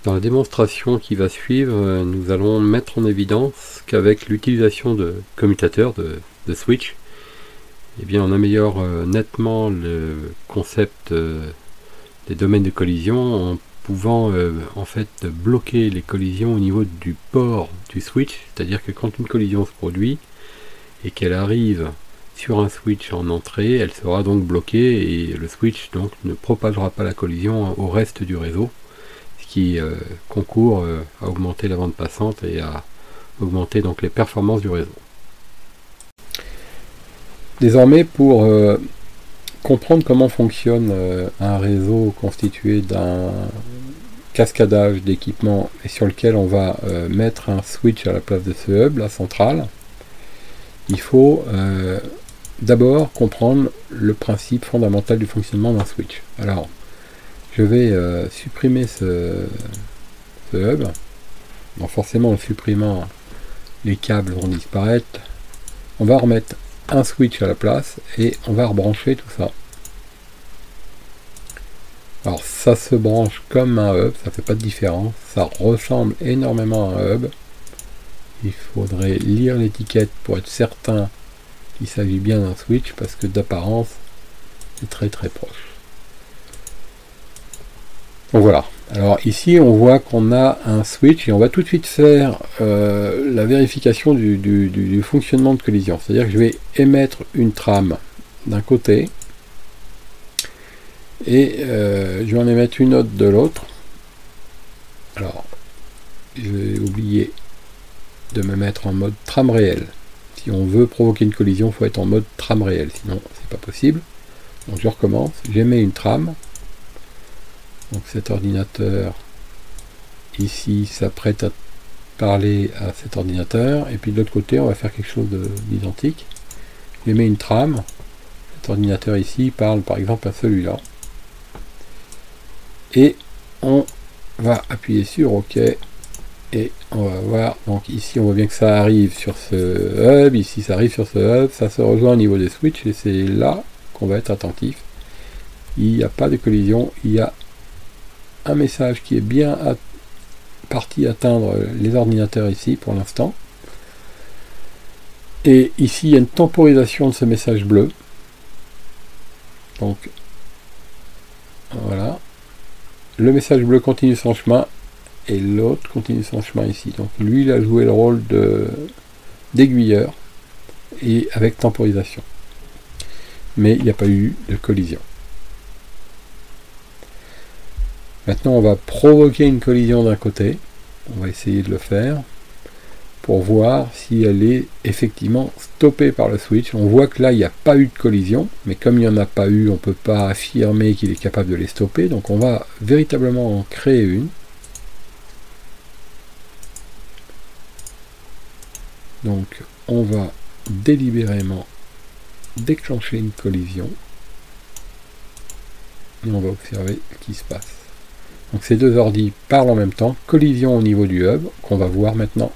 Dans la démonstration qui va suivre, nous allons mettre en évidence qu'avec l'utilisation de commutateurs, de switch, eh bien, on améliore nettement le concept des domaines de collision en pouvant en fait bloquer les collisions au niveau du port du switch, c'est-à-dire que quand une collision se produit et qu'elle arrive sur un switch en entrée, elle sera donc bloquée et le switch donc ne propagera pas la collision au reste du réseau, ce qui concourt à augmenter la bande passante et à augmenter donc les performances du réseau. Désormais, pour comprendre comment fonctionne un réseau constitué d'un cascadage d'équipements et sur lequel on va mettre un switch à la place de ce hub, la centrale, il faut d'abord comprendre le principe fondamental du fonctionnement d'un switch. Alors, je vais supprimer ce hub. Donc forcément, en supprimant, les câbles vont disparaître. On va remettre un switch à la place et on va rebrancher tout ça. Alors ça se branche comme un hub, ça fait pas de différence, ça ressemble énormément à un hub. Il faudrait lire l'étiquette pour être certain qu'il s'agit bien d'un switch, parce que d'apparence c'est très très proche. Donc voilà, alors ici on voit qu'on a un switch et on va tout de suite faire la vérification du fonctionnement de collision. C'est-à-dire que je vais émettre une trame d'un côté et je vais en émettre une autre de l'autre. Alors je vais oublier de me mettre en mode trame réelle. Si on veut provoquer une collision, il faut être en mode trame réelle, sinon c'est pas possible. Donc je recommence, j'émets une trame. Donc cet ordinateur ici s'apprête à parler à cet ordinateur, et puis de l'autre côté on va faire quelque chose d'identique. J'émets une trame, cet ordinateur ici parle par exemple à celui-là, et on va appuyer sur OK, et on va voir, donc ici on voit bien que ça arrive sur ce hub, ici ça arrive sur ce hub, ça se rejoint au niveau des switches, et c'est là qu'on va être attentif. Il n'y a pas de collision, il y a un message qui est bien parti atteindre les ordinateurs ici pour l'instant. Et ici il y a une temporisation de ce message bleu. Donc voilà. Le message bleu continue son chemin et l'autre continue son chemin ici. Donc lui il a joué le rôle d'aiguilleur et avec temporisation. Mais il n'y a pas eu de collision. Maintenant, on va provoquer une collision d'un côté. On va essayer de le faire pour voir si elle est effectivement stoppée par le switch. On voit que là, il n'y a pas eu de collision, mais comme il n'y en a pas eu, on ne peut pas affirmer qu'il est capable de les stopper. Donc, on va véritablement en créer une. Donc, on va délibérément déclencher une collision. Et on va observer ce qui se passe. Donc ces deux ordis parlent en même temps, collision au niveau du hub, qu'on va voir maintenant.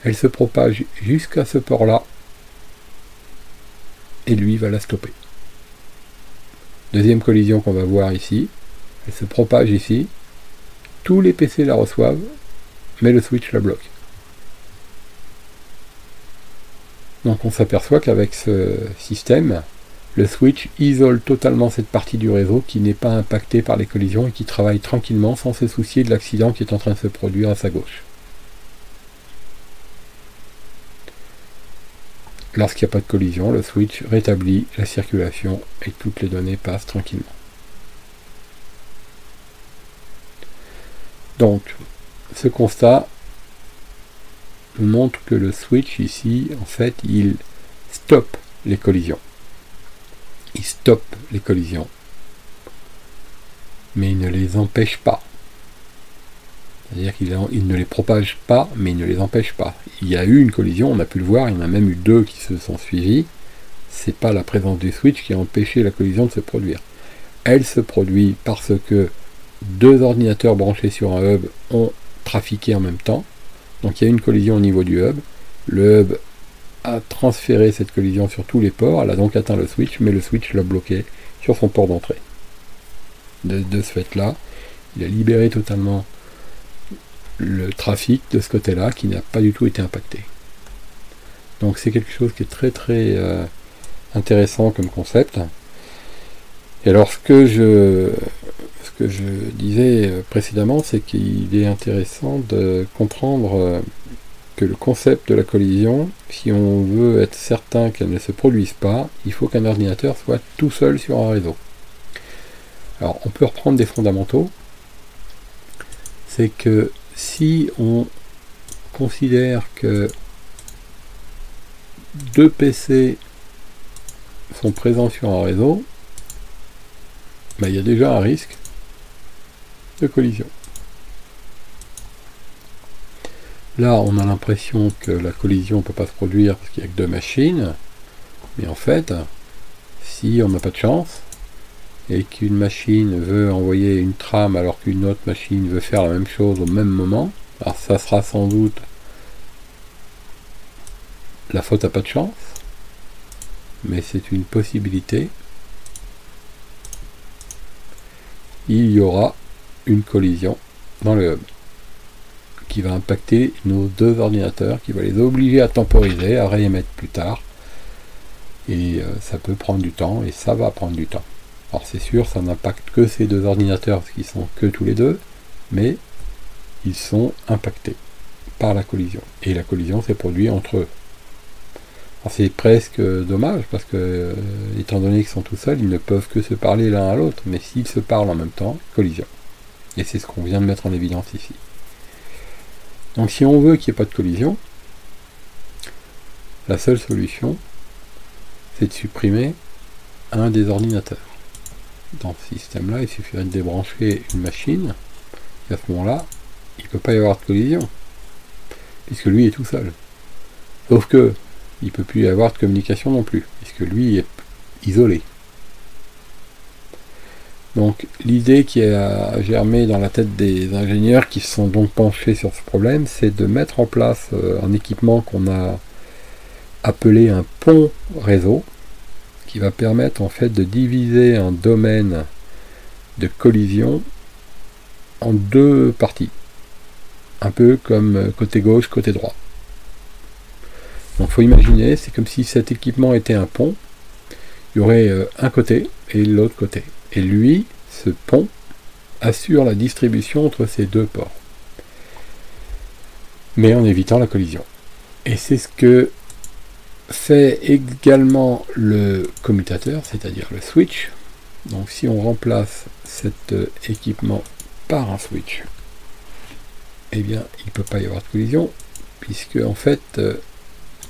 Elle se propage jusqu'à ce port-là, et lui va la stopper. Deuxième collision qu'on va voir ici, elle se propage ici, tous les PC la reçoivent, mais le switch la bloque. Donc on s'aperçoit qu'avec ce système, le switch isole totalement cette partie du réseau qui n'est pas impactée par les collisions et qui travaille tranquillement sans se soucier de l'accident qui est en train de se produire à sa gauche. Lorsqu'il n'y a pas de collision, le switch rétablit la circulation et toutes les données passent tranquillement. Donc, ce constat nous montre que le switch ici, en fait, il stoppe les collisions. Il stoppe les collisions, mais il ne les empêche pas. C'est-à-dire qu'il ne les propage pas, mais il ne les empêche pas. Il y a eu une collision, on a pu le voir, il y en a même eu deux qui se sont suivies. C'est pas la présence du switch qui a empêché la collision de se produire. Elle se produit parce que deux ordinateurs branchés sur un hub ont trafiqué en même temps. Donc il y a une collision au niveau du hub. Le hub a transféré cette collision sur tous les ports, elle a donc atteint le switch, mais le switch l'a bloqué sur son port d'entrée. De ce fait-là, il a libéré totalement le trafic de ce côté-là qui n'a pas du tout été impacté. Donc c'est quelque chose qui est très très intéressant comme concept. Et alors ce que je disais précédemment, c'est qu'il est intéressant de comprendre que le concept de la collision, si on veut être certain qu'elle ne se produise pas, il faut qu'un ordinateur soit tout seul sur un réseau. Alors on peut reprendre des fondamentaux. C'est que si on considère que deux PC sont présents sur un réseau, ben, il y a déjà un risque de collision. Là, on a l'impression que la collision ne peut pas se produire parce qu'il n'y a que deux machines, mais en fait, si on n'a pas de chance, et qu'une machine veut envoyer une trame alors qu'une autre machine veut faire la même chose au même moment, alors ça sera sans doute la faute à pas de chance, mais c'est une possibilité. Il y aura une collision dans le hub qui va impacter nos deux ordinateurs, qui va les obliger à temporiser, à réémettre plus tard, et ça peut prendre du temps, et ça va prendre du temps. Alors c'est sûr, ça n'impacte que ces deux ordinateurs, parce qu'ils sont que tous les deux, mais ils sont impactés par la collision, et la collision s'est produite entre eux. Alors c'est presque dommage, parce que étant donné qu'ils sont tout seuls, ils ne peuvent que se parler l'un à l'autre, mais s'ils se parlent en même temps, collision. Et c'est ce qu'on vient de mettre en évidence ici. Donc si on veut qu'il n'y ait pas de collision, la seule solution, c'est de supprimer un des ordinateurs. Dans ce système-là, il suffirait de débrancher une machine, et à ce moment-là, il ne peut pas y avoir de collision, puisque lui est tout seul. Sauf que, il ne peut plus y avoir de communication non plus, puisque lui est isolé. Donc l'idée qui a germé dans la tête des ingénieurs qui se sont donc penchés sur ce problème, c'est de mettre en place un équipement qu'on a appelé un pont réseau, qui va permettre en fait de diviser un domaine de collision en deux parties, un peu comme côté gauche, côté droit. Donc il faut imaginer, c'est comme si cet équipement était un pont, il y aurait un côté et l'autre côté. Et lui, ce pont, assure la distribution entre ces deux ports, mais en évitant la collision. Et c'est ce que fait également le commutateur, c'est-à-dire le switch. Donc si on remplace cet équipement par un switch, eh bien il ne peut pas y avoir de collision, puisque en fait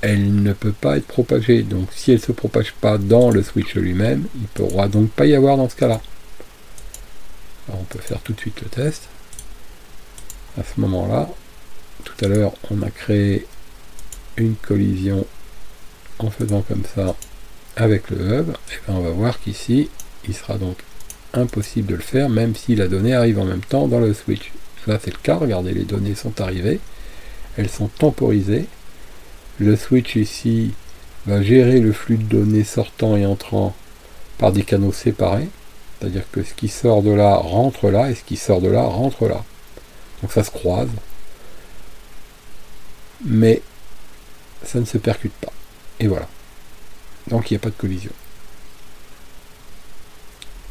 elle ne peut pas être propagée. Donc si elle ne se propage pas dans le switch lui-même, il ne pourra donc pas y avoir dans ce cas-là. Alors on peut faire tout de suite le test. À ce moment-là, tout à l'heure on a créé une collision en faisant comme ça avec le hub, et bien on va voir qu'ici il sera donc impossible de le faire, même si la donnée arrive en même temps dans le switch. Là c'est le cas, regardez, les données sont arrivées, elles sont temporisées. Le switch ici va gérer le flux de données sortant et entrant par des canaux séparés, c'est-à-dire que ce qui sort de là rentre là, et ce qui sort de là rentre là. Donc ça se croise, mais ça ne se percute pas. Et voilà. Donc il n'y a pas de collision.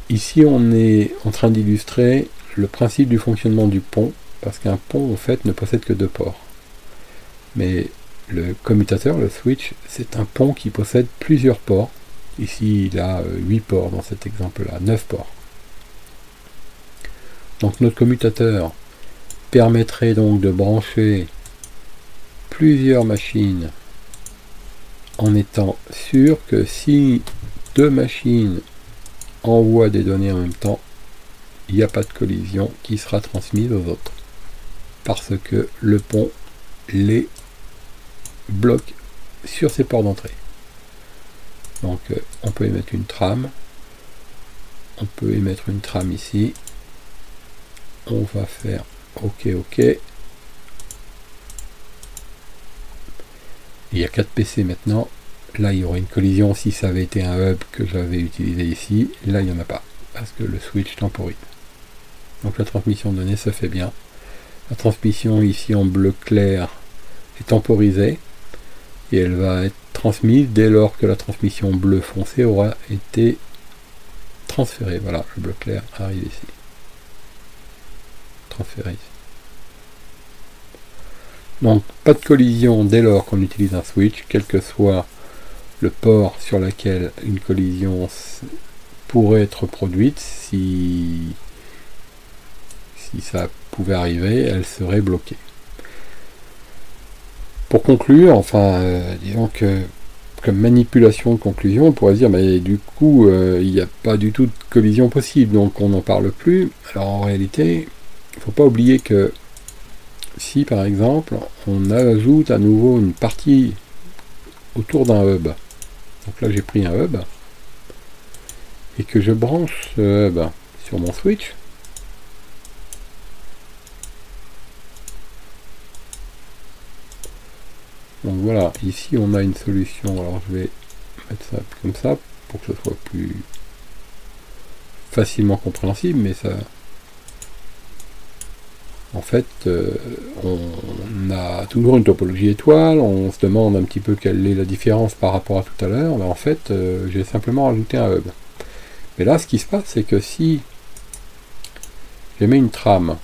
Ici on est en train d'illustrer le principe du fonctionnement du pont, parce qu'un pont en fait ne possède que deux ports. Mais le commutateur, le switch, c'est un pont qui possède plusieurs ports. Ici il a 8 ports dans cet exemple-là, 9 ports. Donc notre commutateur permettrait donc de brancher plusieurs machines en étant sûr que si deux machines envoient des données en même temps, il n'y a pas de collision qui sera transmise aux autres, parce que le pont les bloque sur ces ports d'entrée. Donc on peut émettre une trame, on peut émettre une trame ici, on va faire OK, il y a 4 PC maintenant. Là il y aurait une collision si ça avait été un hub que j'avais utilisé ici. Là il n'y en a pas, parce que le switch temporise. Donc la transmission de données se fait bien. La transmission ici en bleu clair est temporisée et elle va être transmise dès lors que la transmission bleu foncé aura été transférée. Voilà, le bleu clair arrive ici. Transféré ici. Donc pas de collision dès lors qu'on utilise un switch, quel que soit le port sur lequel une collision pourrait être produite. Si ça pouvait arriver, elle serait bloquée. Pour conclure, enfin, disons que comme manipulation de conclusion, on pourrait dire, mais du coup, il n'y a pas du tout de collision possible, donc on n'en parle plus. Alors en réalité, il ne faut pas oublier que si par exemple, on ajoute à nouveau une partie autour d'un hub, donc là j'ai pris un hub, et que je branche ce hub sur mon switch, donc voilà, ici on a une solution. Alors je vais mettre ça comme ça pour que ce soit plus facilement compréhensible, mais ça, en fait, on a toujours une topologie étoile, on se demande un petit peu quelle est la différence par rapport à tout à l'heure, mais en fait, j'ai simplement rajouté un hub. Mais là, ce qui se passe, c'est que si je mets une trame,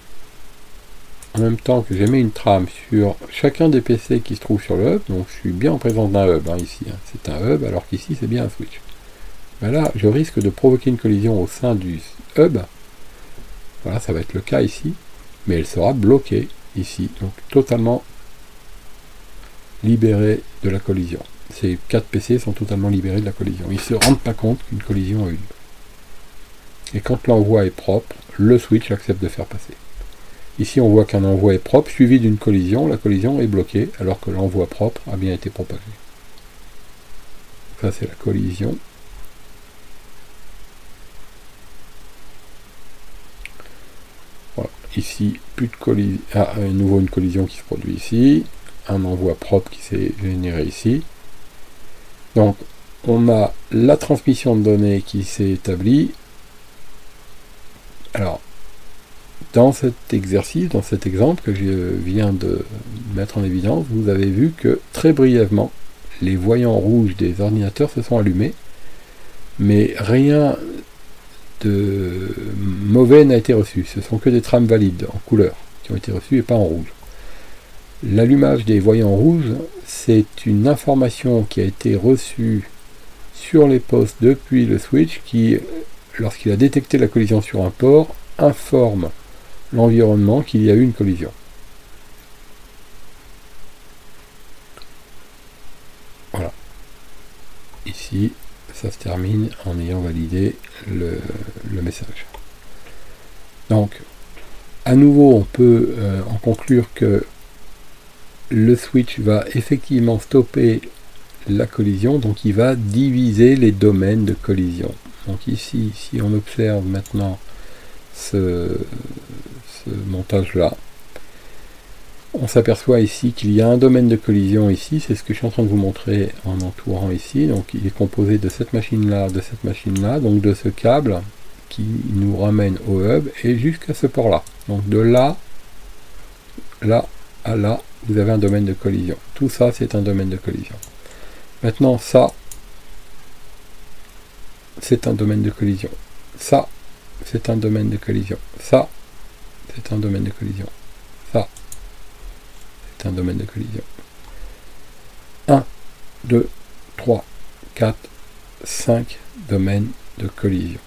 en même temps que je mets une trame sur chacun des PC qui se trouvent sur le hub, donc je suis bien en présence d'un hub, ici, c'est un hub, alors qu'ici c'est bien un switch. Ben là, je risque de provoquer une collision au sein du hub, voilà, ça va être le cas ici, mais elle sera bloquée ici, donc totalement libérée de la collision. Ces 4 PC sont totalement libérés de la collision. Ils ne se rendent pas compte qu'une collision a eu lieu. Et quand l'envoi est propre, le switch accepte de faire passer. Ici on voit qu'un envoi est propre, suivi d'une collision, la collision est bloquée, alors que l'envoi propre a bien été propagé. Ça c'est la collision. Voilà. Ici, plus de collision. Ah, à nouveau une collision qui se produit ici. Un envoi propre qui s'est généré ici. Donc, on a la transmission de données qui s'est établie. Alors, dans cet exercice, dans cet exemple que je viens de mettre en évidence, vous avez vu que très brièvement, les voyants rouges des ordinateurs se sont allumés, mais rien de mauvais n'a été reçu. Ce sont que des trames valides en couleur qui ont été reçues et pas en rouge. L'allumage des voyants rouges, c'est une information qui a été reçue sur les postes depuis le switch qui, lorsqu'il a détecté la collision sur un port, informe l'environnement qu'il y a eu une collision. Voilà. Ici, ça se termine en ayant validé le message. Donc, à nouveau, on peut en conclure que le switch va effectivement stopper la collision, donc il va diviser les domaines de collision. Donc ici, si on observe maintenant ce montage-là, on s'aperçoit ici qu'il y a un domaine de collision ici, c'est ce que je suis en train de vous montrer en entourant ici. Donc il est composé de cette machine-là, donc de ce câble qui nous ramène au hub et jusqu'à ce port-là. Donc de là, là à là, vous avez un domaine de collision. Tout ça, c'est un domaine de collision. Maintenant, ça, c'est un domaine de collision. Ça, c'est un domaine de collision. Ça, c'est un domaine de collision. Ça, c'est un domaine de collision. 1, 2, 3, 4, 5 domaines de collision.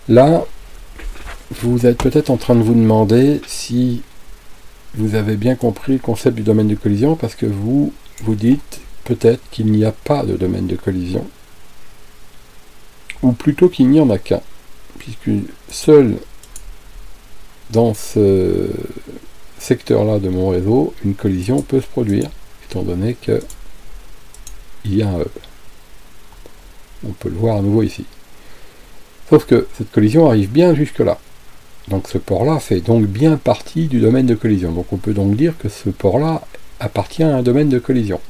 Là, vous êtes peut-être en train de vous demander si vous avez bien compris le concept du domaine de collision, parce que vous vous dites peut-être qu'il n'y a pas de domaine de collision, ou plutôt qu'il n'y en a qu'un, puisque seul dans ce secteur-là de mon réseau, une collision peut se produire, étant donné que il y a un hub. On peut le voir à nouveau ici. Sauf que cette collision arrive bien jusque-là. Donc ce port-là fait donc bien partie du domaine de collision. Donc on peut donc dire que ce port-là appartient à un domaine de collision.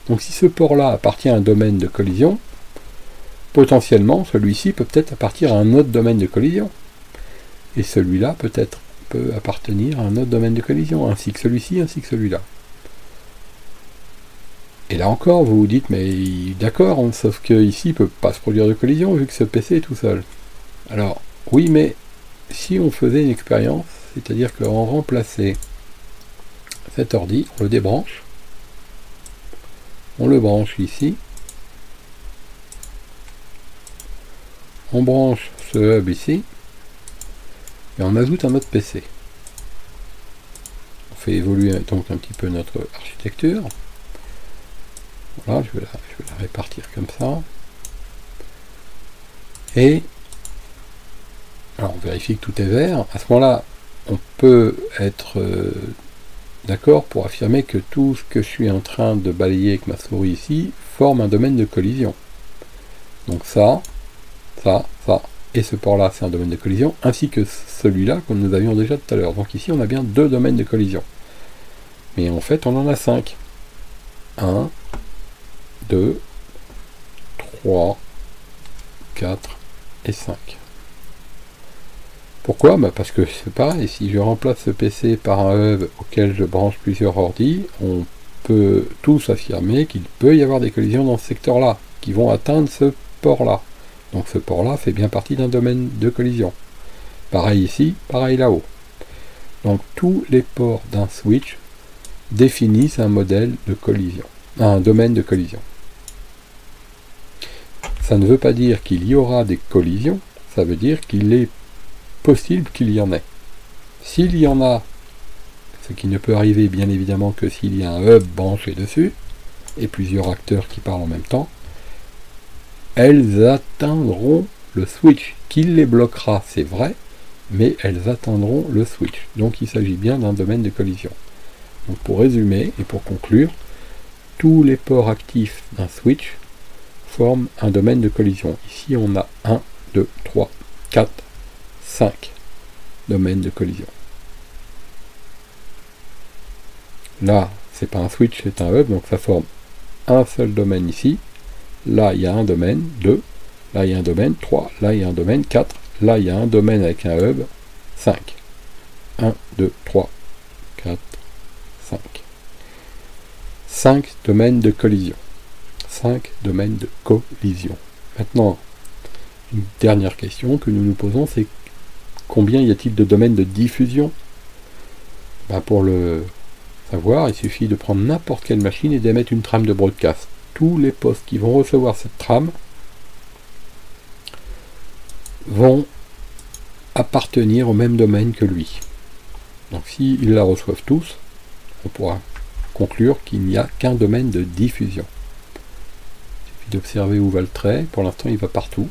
Donc si ce port-là appartient à un domaine de collision, potentiellement celui-ci peut peut-être appartenir à un autre domaine de collision. Et celui-là peut-être peut appartenir à un autre domaine de collision, ainsi que celui-ci, ainsi que celui-là. Et là encore, vous vous dites, mais d'accord, hein, sauf que ici, il ne peut pas se produire de collision vu que ce PC est tout seul. Alors, oui, mais si on faisait une expérience, c'est-à-dire qu'on remplaçait cet ordi, on le débranche, on le branche ici, on branche ce hub ici, et on ajoute un autre PC. On fait évoluer donc un petit peu notre architecture. Voilà, je vais la répartir comme ça. Et alors on vérifie que tout est vert. À ce moment-là, on peut être d'accord pour affirmer que tout ce que je suis en train de balayer avec ma souris ici forme un domaine de collision. Donc ça, et ce port-là, c'est un domaine de collision, ainsi que celui-là que nous avions déjà tout à l'heure. Donc ici, on a bien 2 domaines de collision. Mais en fait, on en a 5. 1, 2, 3, 4 et 5. Pourquoi? Parce que c'est pareil, si je remplace ce PC par un hub auquel je branche plusieurs ordis, on peut tous affirmer qu'il peut y avoir des collisions dans ce secteur-là, qui vont atteindre ce port-là. Donc ce port-là fait bien partie d'un domaine de collision. Pareil ici, pareil là-haut. Donc tous les ports d'un switch définissent un modèle de collision, un domaine de collision. Ça ne veut pas dire qu'il y aura des collisions, ça veut dire qu'il est possible qu'il y en ait. S'il y en a, ce qui ne peut arriver bien évidemment que s'il y a un hub branché dessus, et plusieurs acteurs qui parlent en même temps, elles atteindront le switch, qui les bloquera, c'est vrai, mais elles atteindront le switch. Donc il s'agit bien d'un domaine de collision. Donc pour résumer et pour conclure, tous les ports actifs d'un switch forment un domaine de collision. Ici on a 1, 2, 3, 4, 5 domaines de collision. Là, c'est pas un switch, c'est un hub, donc ça forme un seul domaine ici. Là, il y a un domaine, 2. Là, il y a un domaine, 3. Là, il y a un domaine, 4. Là, il y a un domaine avec un hub, 5. 1, 2, 3, 4, 5. 5 domaines de collision. 5 domaines de collision. Maintenant, une dernière question que nous nous posons, c'est combien y a-t-il de domaines de diffusion? Pour le savoir, il suffit de prendre n'importe quelle machine et d'émettre une trame de broadcast. Tous les postes qui vont recevoir cette trame vont appartenir au même domaine que lui. Donc s'ils la reçoivent tous, on pourra conclure qu'il n'y a qu'un domaine de diffusion. Il suffit d'observer où va le trait. Pour l'instant, il va partout.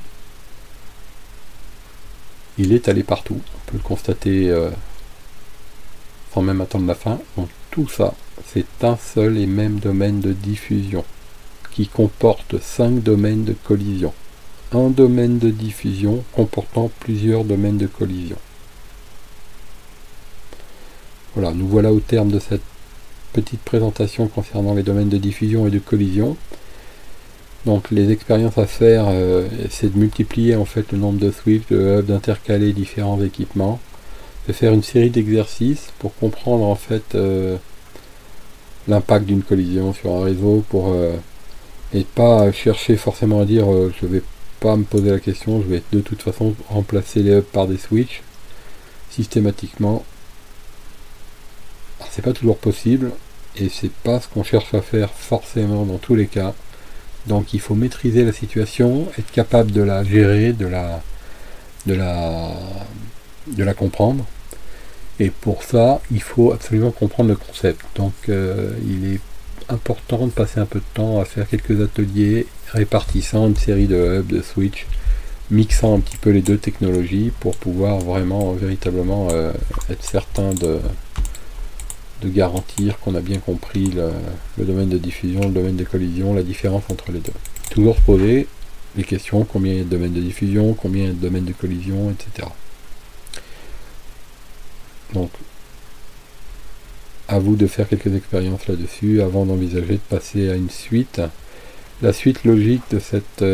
Il est allé partout. On peut le constater sans même attendre la fin. Donc tout ça, c'est un seul et même domaine de diffusion qui comporte 5 domaines de collision. Un domaine de diffusion comportant plusieurs domaines de collision. Voilà, nous voilà au terme de cette petite présentation concernant les domaines de diffusion et de collision. Donc les expériences à faire, c'est de multiplier en fait le nombre de switches, de hubs, d'intercaler différents équipements, de faire une série d'exercices pour comprendre en fait l'impact d'une collision sur un réseau, et pas chercher forcément à dire je vais pas me poser la question, je vais de toute façon remplacer les hubs par des switches systématiquement. C'est pas toujours possible et c'est pas ce qu'on cherche à faire forcément dans tous les cas. Donc il faut maîtriser la situation, être capable de la gérer, de la comprendre. Et pour ça, il faut absolument comprendre le concept. Donc il est important de passer un peu de temps à faire quelques ateliers répartissant une série de hubs, de switch, mixant un petit peu les deux technologies pour pouvoir vraiment, véritablement être certain de garantir qu'on a bien compris le domaine de diffusion, le domaine de collision, la différence entre les deux. Toujours se poser les questions, combien il y a de domaines de diffusion, combien il y a de domaines de collision, etc. Donc, à vous de faire quelques expériences là-dessus avant d'envisager de passer à une suite. La suite logique de cette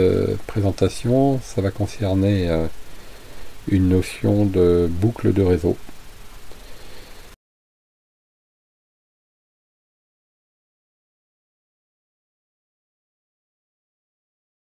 présentation, ça va concerner une notion de boucle de réseau.